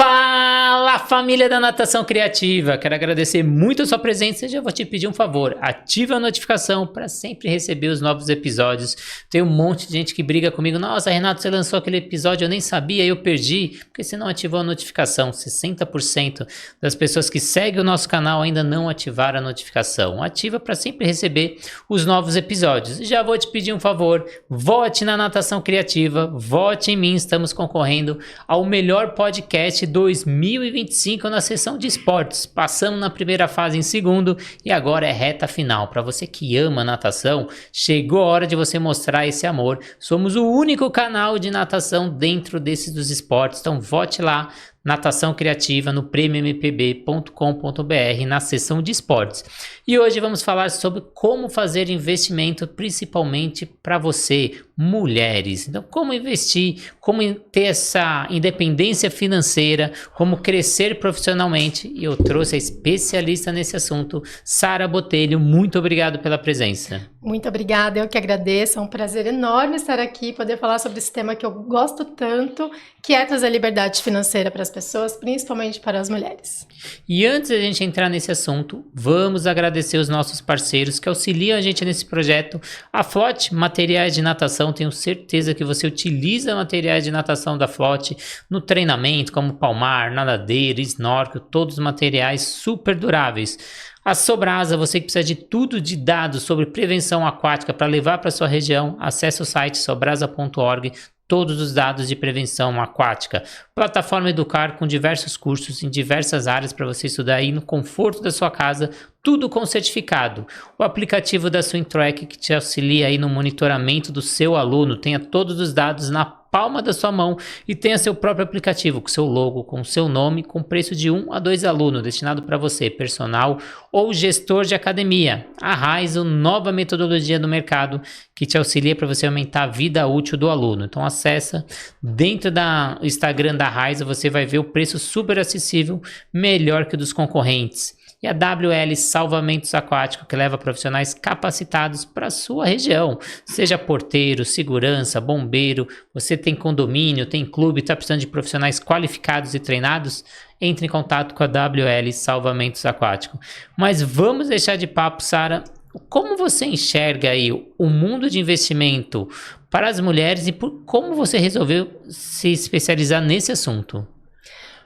Fala, família da Natação Criativa! Quero agradecer muito a sua presença e já vou te pedir um favor. Ative a notificação para sempre receber os novos episódios. Tem um monte de gente que briga comigo. Nossa, Renato, você lançou aquele episódio, eu nem sabia, eu perdi. Porque você não ativou a notificação. 60% das pessoas que seguem o nosso canal ainda não ativaram a notificação. Ativa para sempre receber os novos episódios. Já vou te pedir um favor. Vote na Natação Criativa. Vote em mim. Estamos concorrendo ao melhor podcast 2025 na seção de esportes. Passamos na primeira fase em segundo e agora é reta final. Para você que ama natação, chegou a hora de você mostrar esse amor. Somos o único canal de natação dentro desses dos esportes, então vote lá. Natação Criativa no prêmiompb.com.br na seção de esportes. E hoje vamos falar sobre como fazer investimento principalmente para você, mulheres. Então, como investir, como ter essa independência financeira, como crescer profissionalmente. E eu trouxe a especialista nesse assunto, Sara Botelho. Muito obrigado pela presença. Muito obrigada, eu que agradeço. É um prazer enorme estar aqui, poder falar sobre esse tema que eu gosto tanto, que é trazer liberdade financeira para as pessoas, principalmente para as mulheres. E antes de a gente entrar nesse assunto, vamos agradecer os nossos parceiros que auxiliam a gente nesse projeto. A Flote Materiais de Natação, tenho certeza que você utiliza materiais de natação da Flote no treinamento, como palmar, nadadeira, snorkel, todos os materiais super duráveis. A Sobrasa, você que precisa de tudo de dados sobre prevenção aquática para levar para sua região, acesse o site sobrasa.org. Todos os dados de prevenção aquática. Plataforma Educar com diversos cursos em diversas áreas para você estudar aí no conforto da sua casa, tudo com certificado. O aplicativo da SwimTrack que te auxilia aí no monitoramento do seu aluno, tenha todos os dados na palma da sua mão e tenha seu próprio aplicativo com seu logo, com seu nome, com preço de 1 a 2 alunos, destinado para você, personal ou gestor de academia. A Raizo, nova metodologia do mercado que te auxilia para você aumentar a vida útil do aluno. Então acessa dentro do Instagram da Raizo, você vai ver o preço super acessível, melhor que o dos concorrentes. E a WL Salvamentos Aquáticos, que leva profissionais capacitados para a sua região. Seja porteiro, segurança, bombeiro, você tem condomínio, tem clube, está precisando de profissionais qualificados e treinados? Entre em contato com a WL Salvamentos Aquáticos. Mas vamos deixar de papo, Sara. Como você enxerga aí o mundo de investimento para as mulheres e como você resolveu se especializar nesse assunto?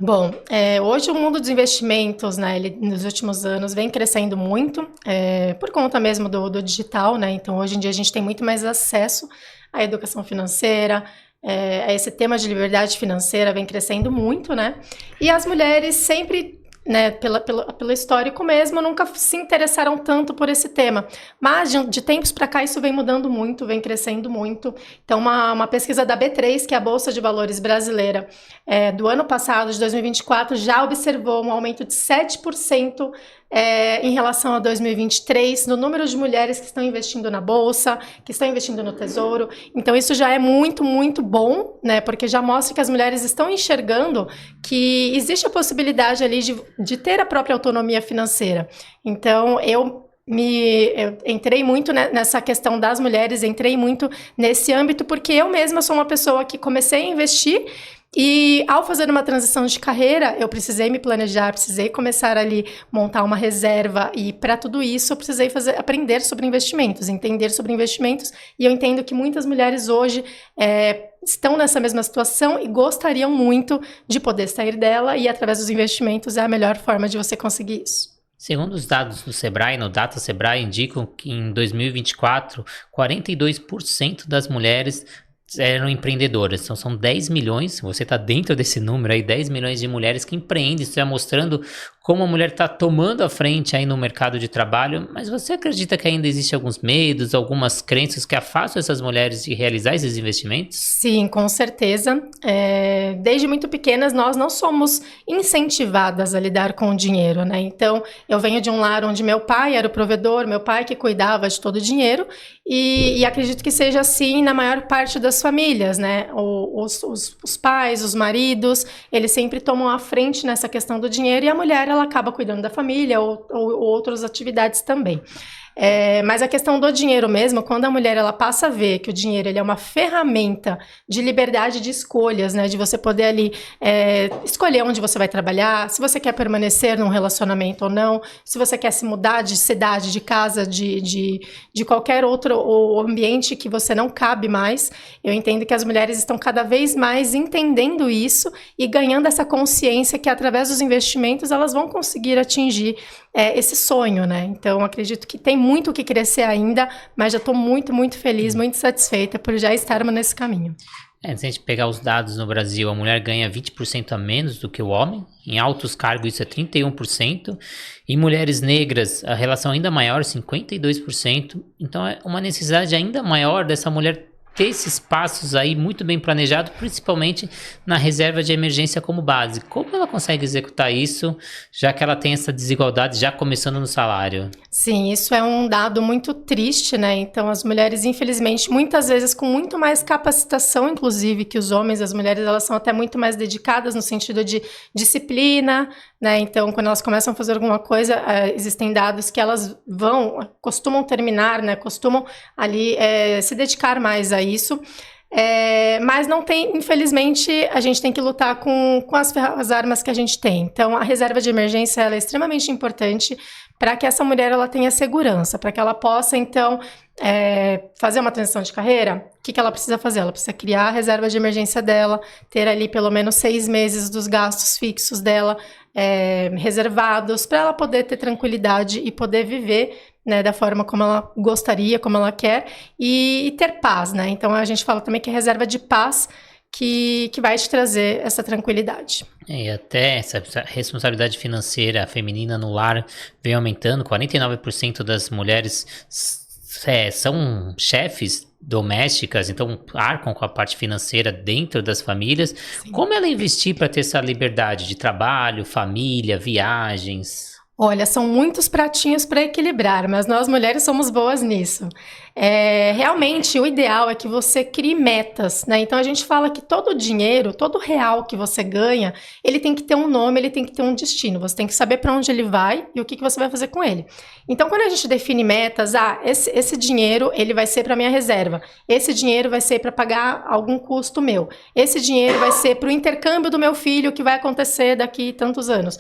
Bom, hoje o mundo dos investimentos, né, nos últimos anos vem crescendo muito, por conta mesmo do digital, né? Então hoje em dia a gente tem muito mais acesso à educação financeira, a esse tema de liberdade financeira vem crescendo muito, né? E as mulheres sempre, né, pelo histórico mesmo, nunca se interessaram tanto por esse tema. Mas de tempos para cá isso vem mudando muito, vem crescendo muito. Então uma pesquisa da B3, que é a Bolsa de Valores brasileira, do ano passado, de 2024, já observou um aumento de 7% em relação a 2023, no número de mulheres que estão investindo na Bolsa, que estão investindo no Tesouro. Então isso já é muito, muito bom, né? Porque já mostra que as mulheres estão enxergando que existe a possibilidade ali de ter a própria autonomia financeira. Então eu entrei muito nessa questão das mulheres, entrei muito nesse âmbito, porque eu mesma sou uma pessoa que comecei a investir e ao fazer uma transição de carreira, eu precisei me planejar, precisei começar ali, montar uma reserva e para tudo isso eu precisei aprender sobre investimentos, entender sobre investimentos e eu entendo que muitas mulheres hoje estão nessa mesma situação e gostariam muito de poder sair dela e através dos investimentos é a melhor forma de você conseguir isso. Segundo os dados do Sebrae, no Data Sebrae, indicam que em 2024, 42% das mulheres eram empreendedoras. Então são 10 milhões, você está dentro desse número aí, 10 milhões de mulheres que empreendem, isso já mostrando como a mulher está tomando a frente aí no mercado de trabalho, mas você acredita que ainda existe alguns medos, algumas crenças que afastam essas mulheres de realizar esses investimentos? Sim, com certeza. Desde muito pequenas nós não somos incentivadas a lidar com o dinheiro, né? Então eu venho de um lar onde meu pai era o provedor, meu pai que cuidava de todo o dinheiro e acredito que seja assim na maior parte das famílias, né? Os pais, os maridos, eles sempre tomam a frente nessa questão do dinheiro e a mulher ela acaba cuidando da família ou outras atividades também. Mas a questão do dinheiro mesmo, quando a mulher ela passa a ver que o dinheiro ele é uma ferramenta de liberdade de escolhas, né? De você poder ali escolher onde você vai trabalhar, se você quer permanecer num relacionamento ou não, se você quer se mudar de cidade, de casa, de qualquer outro ambiente que você não cabe mais. Eu entendo que as mulheres estão cada vez mais entendendo isso e ganhando essa consciência que através dos investimentos elas vão conseguir atingir esse sonho, né? Então, acredito que tem muito o que crescer ainda, mas já estou muito, muito feliz, muito satisfeita por já estarmos nesse caminho. Se a gente pegar os dados no Brasil, a mulher ganha 20% a menos do que o homem, em altos cargos isso é 31%, em mulheres negras a relação ainda maior, 52%, então é uma necessidade ainda maior dessa mulher ter esses passos aí muito bem planejado, principalmente na reserva de emergência como base. Como ela consegue executar isso, já que ela tem essa desigualdade já começando no salário? Sim, isso é um dado muito triste, né? Então, as mulheres, infelizmente, muitas vezes com muito mais capacitação, inclusive, que os homens, as mulheres, elas são até muito mais dedicadas no sentido de disciplina, né? Então, quando elas começam a fazer alguma coisa, existem dados que elas costumam terminar, né? Costumam ali se dedicar mais a isso. Mas não tem, infelizmente, a gente tem que lutar com as armas que a gente tem. Então, a reserva de emergência ela é extremamente importante para que essa mulher ela tenha segurança, para que ela possa, então, fazer uma transição de carreira. O que ela precisa fazer? Ela precisa criar a reserva de emergência dela, ter ali pelo menos 6 meses dos gastos fixos dela reservados, para ela poder ter tranquilidade e poder viver, né, da forma como ela gostaria, como ela quer, e ter paz, né? Então, a gente fala também que é reserva de paz que vai te trazer essa tranquilidade. E até essa responsabilidade financeira feminina no lar vem aumentando, 49% das mulheres são chefes domésticas, então arcam com a parte financeira dentro das famílias. Sim. Como ela investir para ter essa liberdade de trabalho, família, viagens? Olha, são muitos pratinhos para equilibrar, mas nós mulheres somos boas nisso. Realmente, o ideal é que você crie metas, né? Então, a gente fala que todo dinheiro, todo real que você ganha, ele tem que ter um nome, ele tem que ter um destino. Você tem que saber para onde ele vai e o que você vai fazer com ele. Então, quando a gente define metas, esse dinheiro, ele vai ser para minha reserva. Esse dinheiro vai ser para pagar algum custo meu. Esse dinheiro vai ser para o intercâmbio do meu filho, que vai acontecer daqui tantos anos.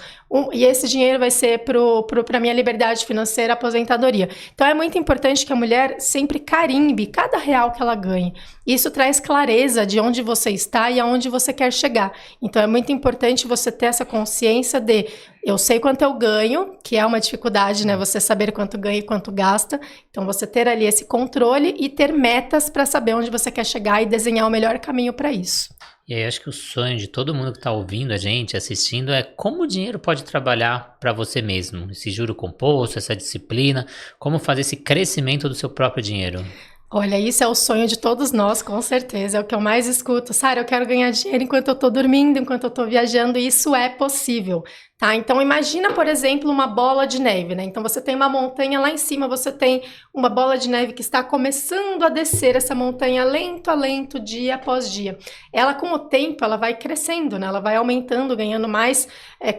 E esse dinheiro vai ser para minha liberdade financeira, aposentadoria. Então, é muito importante que a mulher sempre carimbe cada real que ela ganhe. Isso traz clareza de onde você está e aonde você quer chegar. Então, é muito importante você ter essa consciência de eu sei quanto eu ganho, que é uma dificuldade, né? Você saber quanto ganha e quanto gasta. Então, você ter ali esse controle e ter metas para saber onde você quer chegar e desenhar o melhor caminho para isso. E aí, acho que o sonho de todo mundo que está ouvindo a gente, assistindo, é como o dinheiro pode trabalhar para você mesmo. Esse juro composto, essa disciplina, como fazer esse crescimento do seu próprio dinheiro. Olha, isso é o sonho de todos nós, com certeza. É o que eu mais escuto. Sara, eu quero ganhar dinheiro enquanto eu tô dormindo, enquanto eu tô viajando, e isso é possível, tá? Então, imagina, por exemplo, uma bola de neve, né? Então, você tem uma montanha lá em cima, você tem uma bola de neve que está começando a descer essa montanha lento a lento, dia após dia. Ela, com o tempo, ela vai crescendo, né? Ela vai aumentando, ganhando mais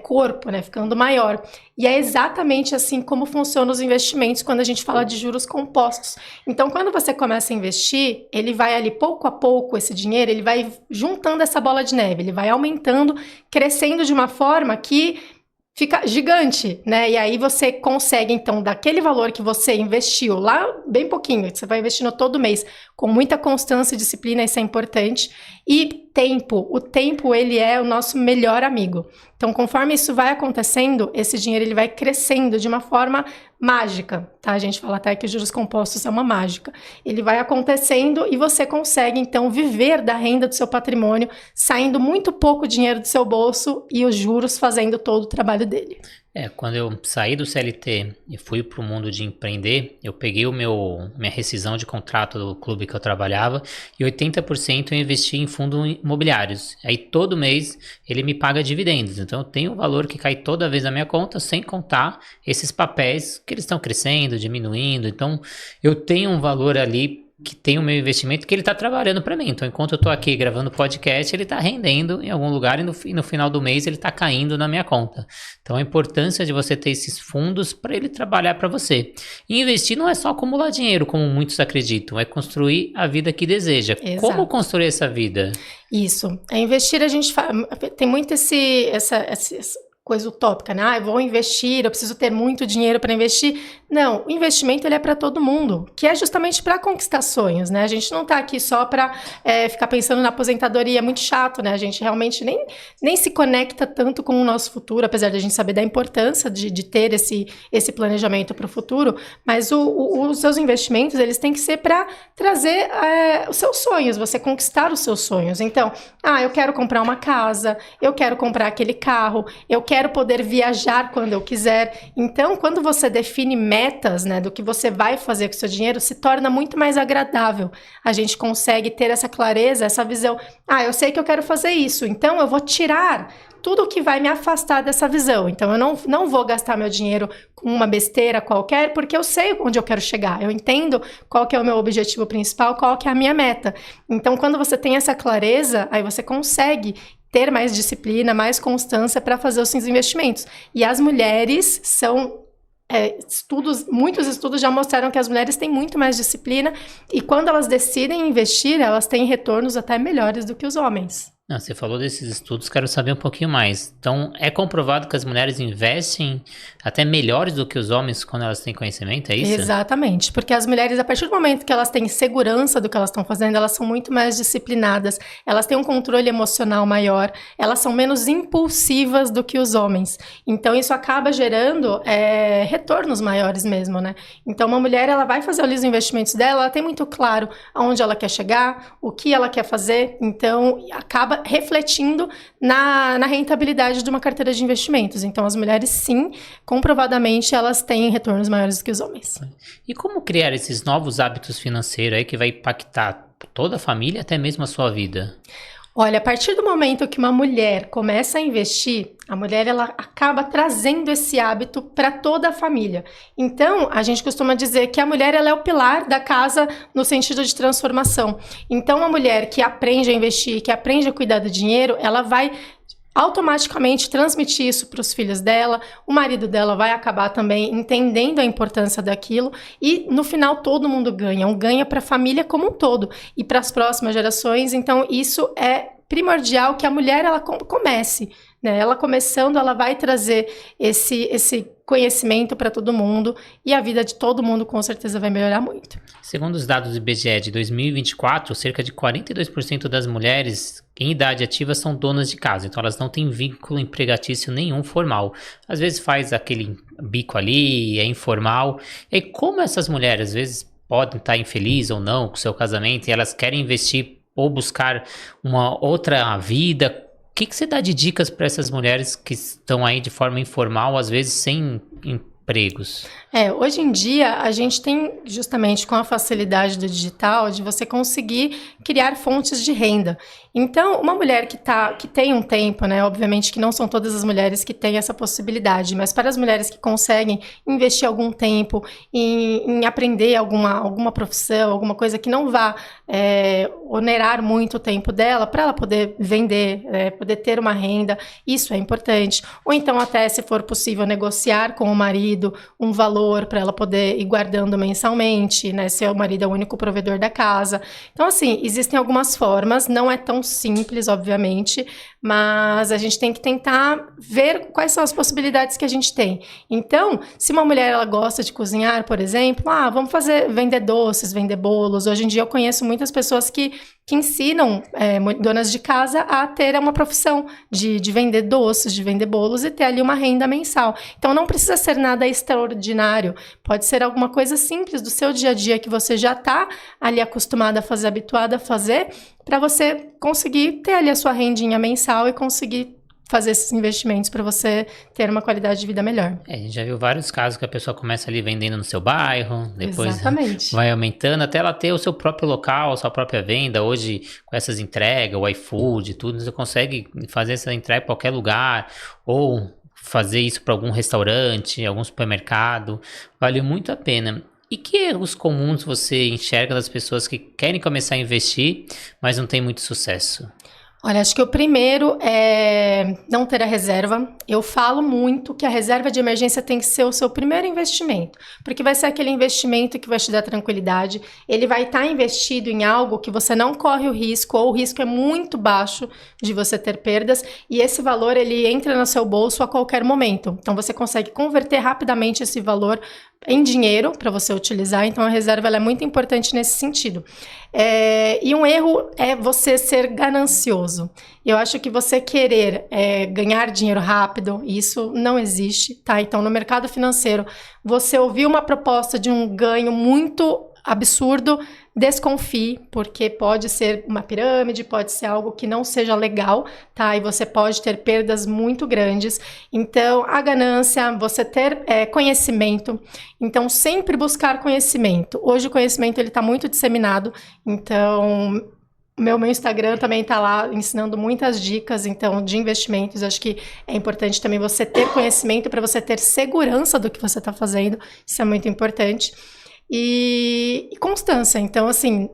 corpo, né? Ficando maior. E é exatamente assim como funcionam os investimentos quando a gente fala de juros compostos. Então, quando você começa a investir, ele vai ali pouco a pouco, esse dinheiro, ele vai juntando essa bola de neve, ele vai aumentando, crescendo de uma forma que fica gigante, né? E aí você consegue, então, daquele valor que você investiu lá, bem pouquinho, que você vai investindo todo mês, com muita constância e disciplina, isso é importante. E tempo, o tempo, ele é o nosso melhor amigo. Então, conforme isso vai acontecendo, esse dinheiro ele vai crescendo de uma forma mágica, tá? A gente fala até que os juros compostos é uma mágica. Ele vai acontecendo e você consegue, então, viver da renda do seu patrimônio, saindo muito pouco dinheiro do seu bolso e os juros fazendo todo o trabalho dele. Quando eu saí do CLT e fui para o mundo de empreender, eu peguei minha rescisão de contrato do clube que eu trabalhava e 80% eu investi em fundos imobiliários. Aí todo mês ele me paga dividendos, então eu tenho um valor que cai toda vez na minha conta, sem contar esses papéis que eles estão crescendo, diminuindo. Então eu tenho um valor ali que tem o meu investimento, que ele está trabalhando para mim. Então, enquanto eu estou aqui gravando podcast, ele está rendendo em algum lugar e no final do mês ele está caindo na minha conta. Então, a importância de você ter esses fundos para ele trabalhar para você. E investir não é só acumular dinheiro, como muitos acreditam, é construir a vida que deseja. Exato. Como construir essa vida? Isso. Investir, a gente tem muito essa coisa utópica, né? Eu vou investir, eu preciso ter muito dinheiro para investir. Não, o investimento ele é para todo mundo, que é justamente para conquistar sonhos, né? A gente não está aqui só para ficar pensando na aposentadoria, é muito chato, né? A gente realmente nem se conecta tanto com o nosso futuro, apesar de a gente saber da importância de ter esse planejamento para o futuro, mas os seus investimentos, eles têm que ser para trazer os seus sonhos, você conquistar os seus sonhos. Então, eu quero comprar uma casa, eu quero comprar aquele carro, eu quero poder viajar quando eu quiser. Então, quando você define metas, né, do que você vai fazer com o seu dinheiro, se torna muito mais agradável. A gente consegue ter essa clareza, essa visão. Eu sei que eu quero fazer isso, então eu vou tirar tudo que vai me afastar dessa visão. Então, eu não vou gastar meu dinheiro com uma besteira qualquer, porque eu sei onde eu quero chegar. Eu entendo qual que é o meu objetivo principal, qual que é a minha meta. Então, quando você tem essa clareza, aí você consegue ter mais disciplina, mais constância para fazer os seus investimentos. E as mulheres são... muitos estudos já mostraram que as mulheres têm muito mais disciplina e quando elas decidem investir, elas têm retornos até melhores do que os homens. Você falou desses estudos, quero saber um pouquinho mais. Então, é comprovado que as mulheres investem até melhores do que os homens quando elas têm conhecimento, é isso? Exatamente, porque as mulheres, a partir do momento que elas têm segurança do que elas estão fazendo, elas são muito mais disciplinadas, elas têm um controle emocional maior, elas são menos impulsivas do que os homens. Então, isso acaba gerando retornos maiores mesmo, né? Então, uma mulher, ela vai fazer os investimentos dela, ela tem muito claro aonde ela quer chegar, o que ela quer fazer, então, acaba refletindo na rentabilidade de uma carteira de investimentos. Então, as mulheres, sim, comprovadamente, elas têm retornos maiores do que os homens. E como criar esses novos hábitos financeiros aí que vai impactar toda a família, até mesmo a sua vida? Olha, a partir do momento que uma mulher começa a investir, a mulher ela acaba trazendo esse hábito para toda a família. Então, a gente costuma dizer que a mulher ela é o pilar da casa no sentido de transformação. Então, uma mulher que aprende a investir, que aprende a cuidar do dinheiro, ela vai automaticamente transmitir isso para os filhos dela, o marido dela vai acabar também entendendo a importância daquilo e no final todo mundo ganha, ganha para a família como um todo e para as próximas gerações. Então isso é primordial que a mulher ela comece, né? Ela começando, ela vai trazer esse conhecimento para todo mundo e a vida de todo mundo com certeza vai melhorar muito. Segundo os dados do IBGE de 2024, cerca de 42% das mulheres em idade ativa são donas de casa, então elas não têm vínculo empregatício nenhum formal. Às vezes faz aquele bico ali, é informal. E aí, como essas mulheres às vezes podem estar infelizes ou não com o seu casamento e elas querem investir ou buscar uma outra vida, o que você dá de dicas para essas mulheres que estão aí de forma informal, às vezes sem empregos? Hoje em dia a gente tem justamente com a facilidade do digital de você conseguir criar fontes de renda. Então, uma mulher que tem um tempo, né? Obviamente que não são todas as mulheres que têm essa possibilidade, mas para as mulheres que conseguem investir algum tempo em aprender alguma profissão, alguma coisa que não vá onerar muito o tempo dela, para ela poder vender, poder ter uma renda, isso é importante. Ou então até, se for possível, negociar com o marido um valor para ela poder ir guardando mensalmente, né? Se o marido é o único provedor da casa. Então, assim, existem algumas formas, não é tão simples, obviamente, mas a gente tem que tentar ver quais são as possibilidades que a gente tem. Então, se uma mulher ela gosta de cozinhar, por exemplo, vamos vender doces, vender bolos. Hoje em dia eu conheço muitas pessoas que ensinam donas de casa a ter uma profissão de vender doces, de vender bolos e ter ali uma renda mensal. Então não precisa ser nada extraordinário, pode ser alguma coisa simples do seu dia a dia que você já está ali acostumada a fazer, habituada a fazer, para você conseguir ter ali a sua rendinha mensal e conseguir fazer esses investimentos para você ter uma qualidade de vida melhor. A gente já viu vários casos que a pessoa começa ali vendendo no seu bairro, depois Exatamente. Vai aumentando até ela ter o seu próprio local, a sua própria venda. Hoje, com essas entregas, o iFood, tudo, você consegue fazer essa entrega em qualquer lugar, ou fazer isso para algum restaurante, algum supermercado. Vale muito a pena. E que erros comuns você enxerga das pessoas que querem começar a investir, mas não tem muito sucesso? Olha, acho que o primeiro é não ter a reserva. Eu falo muito que a reserva de emergência tem que ser o seu primeiro investimento, porque vai ser aquele investimento que vai te dar tranquilidade. Ele vai estar investido em algo que você não corre o risco, ou o risco é muito baixo de você ter perdas, e esse valor ele entra no seu bolso a qualquer momento. Então você consegue converter rapidamente esse valor em dinheiro para você utilizar, então a reserva ela é muito importante nesse sentido. E um erro é você ser ganancioso. Eu acho que você querer ganhar dinheiro rápido, isso não existe, tá? Então no mercado financeiro, você ouviu uma proposta de um ganho muito absurdo, desconfie, porque pode ser uma pirâmide, pode ser algo que não seja legal, tá? E você pode ter perdas muito grandes. Então, a ganância, você ter conhecimento. Então, sempre buscar conhecimento. Hoje o conhecimento ele está muito disseminado, então meu Instagram também está lá ensinando muitas dicas, então, de investimentos. Acho que é importante também você ter conhecimento para você ter segurança do que você está fazendo. Isso é muito importante. E constância. Então, assim,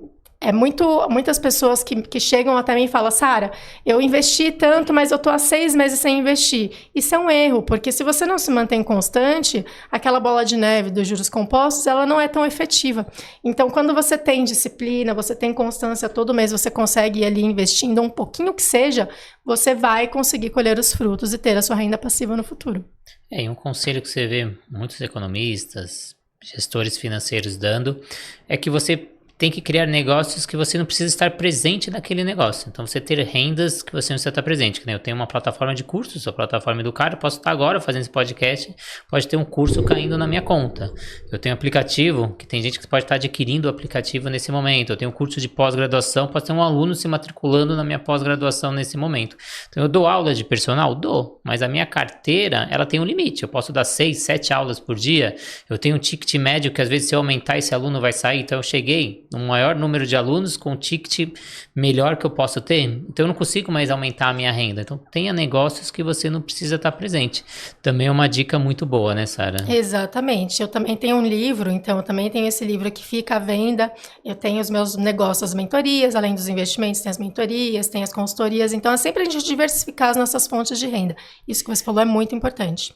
muitas pessoas que chegam até mim e falam, Sara, eu investi tanto, mas eu tô há 6 meses sem investir. Isso é um erro, porque se você não se mantém constante, aquela bola de neve dos juros compostos, ela não é tão efetiva. Então, quando você tem disciplina, você tem constância, todo mês você consegue ir ali investindo um pouquinho que seja, você vai conseguir colher os frutos e ter a sua renda passiva no futuro. E um conselho que você vê muitos economistas, gestores financeiros dando, é que você tem que criar negócios que você não precisa estar presente naquele negócio. Então, você ter rendas que você não precisa estar presente. Que nem eu tenho uma plataforma de cursos, a plataforma Educar, eu posso estar agora fazendo esse podcast, pode ter um curso caindo na minha conta. Eu tenho um aplicativo, que tem gente que pode estar adquirindo o aplicativo nesse momento. Eu tenho um curso de pós-graduação, pode ter um aluno se matriculando na minha pós-graduação nesse momento. Então, eu dou aula de personal? Dou, mas a minha carteira, ela tem um limite. Eu posso dar 6, 7 aulas por dia. Eu tenho um ticket médio que às vezes se eu aumentar, esse aluno vai sair. Então, eu cheguei um maior número de alunos com o ticket melhor que eu posso ter, então eu não consigo mais aumentar a minha renda. Então tenha negócios que você não precisa estar presente. Também é uma dica muito boa, né, Sara? Exatamente. Eu também tenho um livro, então eu também tenho esse livro que fica à venda. Eu tenho os meus negócios, as mentorias, além dos investimentos, tem as mentorias, tem as consultorias. Então é sempre a gente diversificar as nossas fontes de renda. Isso que você falou é muito importante.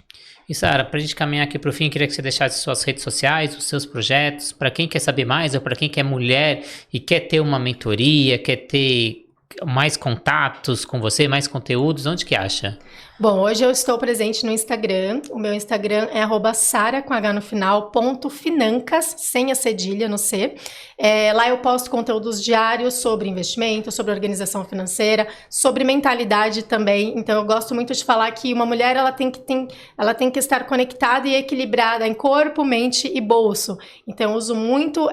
E Sara, para a gente caminhar aqui para o fim, queria que você deixasse suas redes sociais, os seus projetos, para quem quer saber mais ou para quem quer mulher e quer ter uma mentoria, quer ter mais contatos com você, mais conteúdos, onde que acha? Bom, hoje eu estou presente no Instagram. O meu Instagram é @sara com H no final, _financas, sem a cedilha no C. Lá eu posto conteúdos diários sobre investimento, sobre organização financeira, sobre mentalidade também. Então eu gosto muito de falar que uma mulher ela tem que estar conectada e equilibrada em corpo, mente e bolso. Então eu uso muito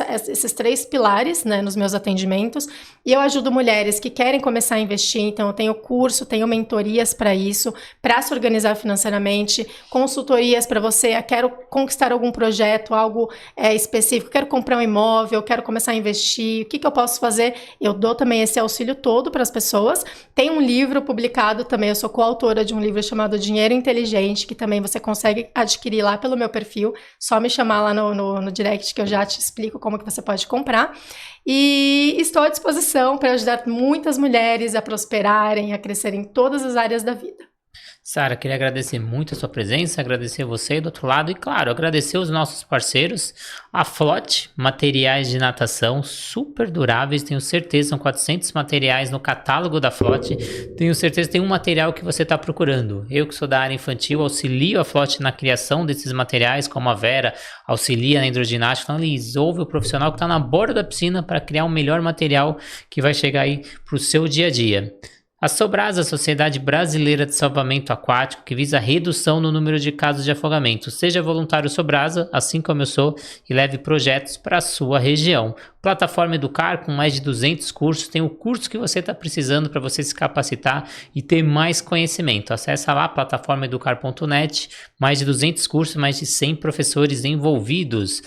esses 3 pilares, né, nos meus atendimentos. E eu ajudo mulheres que querem começar a investir. Então eu tenho curso, tenho mentorias para isso, para se organizar financeiramente, consultorias para você, quero conquistar algum projeto, algo específico, quero comprar um imóvel, quero começar a investir, o que eu posso fazer? Eu dou também esse auxílio todo para as pessoas. Tem um livro publicado também, eu sou coautora de um livro chamado Dinheiro Inteligente, que também você consegue adquirir lá pelo meu perfil, só me chamar lá no direct que eu já te explico como que você pode comprar. E estou à disposição para ajudar muitas mulheres a prosperarem, a crescerem em todas as áreas da vida. Sara, queria agradecer muito a sua presença, agradecer você do outro lado e, claro, agradecer os nossos parceiros, a Flot, materiais de natação super duráveis, tenho certeza, são 400 materiais no catálogo da Flot, tenho certeza que tem um material que você está procurando. Eu que sou da área infantil, auxilio a Flot na criação desses materiais, como a Vera auxilia na hidroginástica, então eles ouvem o profissional que está na borda da piscina para criar o melhor material que vai chegar aí para o seu dia a dia. A Sobrasa, a Sociedade Brasileira de Salvamento Aquático, que visa a redução no número de casos de afogamento. Seja voluntário Sobrasa, assim como eu sou, e leve projetos para a sua região. Plataforma Educar, com mais de 200 cursos, tem o curso que você está precisando para você se capacitar e ter mais conhecimento. Acesse lá, plataformaeducar.net, mais de 200 cursos, mais de 100 professores envolvidos.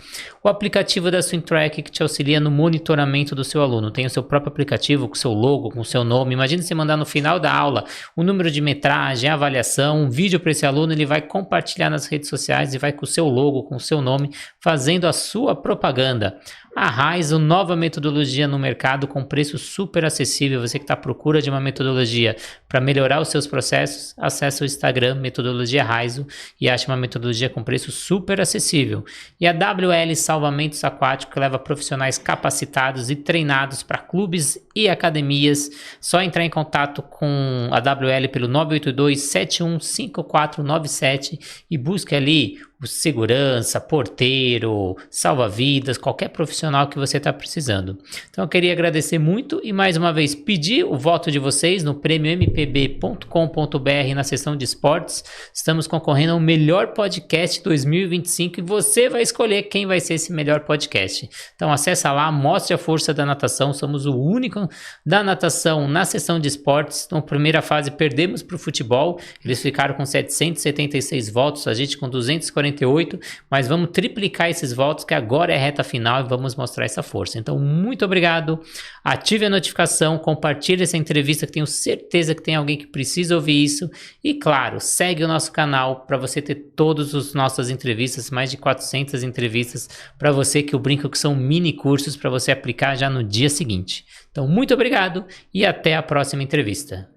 O aplicativo da Swintrack, que te auxilia no monitoramento do seu aluno. Tem o seu próprio aplicativo com seu logo, com seu nome. Imagina você mandar no final da aula o número de metragem, a avaliação, um vídeo para esse aluno, ele vai compartilhar nas redes sociais e vai com o seu logo, com o seu nome, fazendo a sua propaganda. A Raizo, nova metodologia no mercado com preço super acessível. Você que está à procura de uma metodologia para melhorar os seus processos, acesse o Instagram Metodologia Raizo e ache uma metodologia com preço super acessível. E a WL Salvamentos Aquáticos, que leva profissionais capacitados e treinados para clubes e academias. Só entrar em contato com a WL pelo 982-715497 e busque ali o segurança, porteiro, salva-vidas, qualquer profissional que você está precisando. Então eu queria agradecer muito e mais uma vez pedir o voto de vocês no prêmio-mpb.com.br na seção de esportes. Estamos concorrendo ao melhor podcast 2025 e você vai escolher quem vai ser esse melhor podcast. Então acessa lá, mostre a força da natação, somos o único da natação na seção de esportes. Na primeira fase perdemos para o futebol, eles ficaram com 776 votos, a gente com 248, mas vamos triplicar esses votos que agora é a reta final e vamos mostrar essa força. Então, muito obrigado, ative a notificação, compartilhe essa entrevista que tenho certeza que tem alguém que precisa ouvir isso e, claro, segue o nosso canal para você ter todas as nossas entrevistas, mais de 400 entrevistas para você, que eu brinco que são mini cursos para você aplicar já no dia seguinte. Então, muito obrigado e até a próxima entrevista.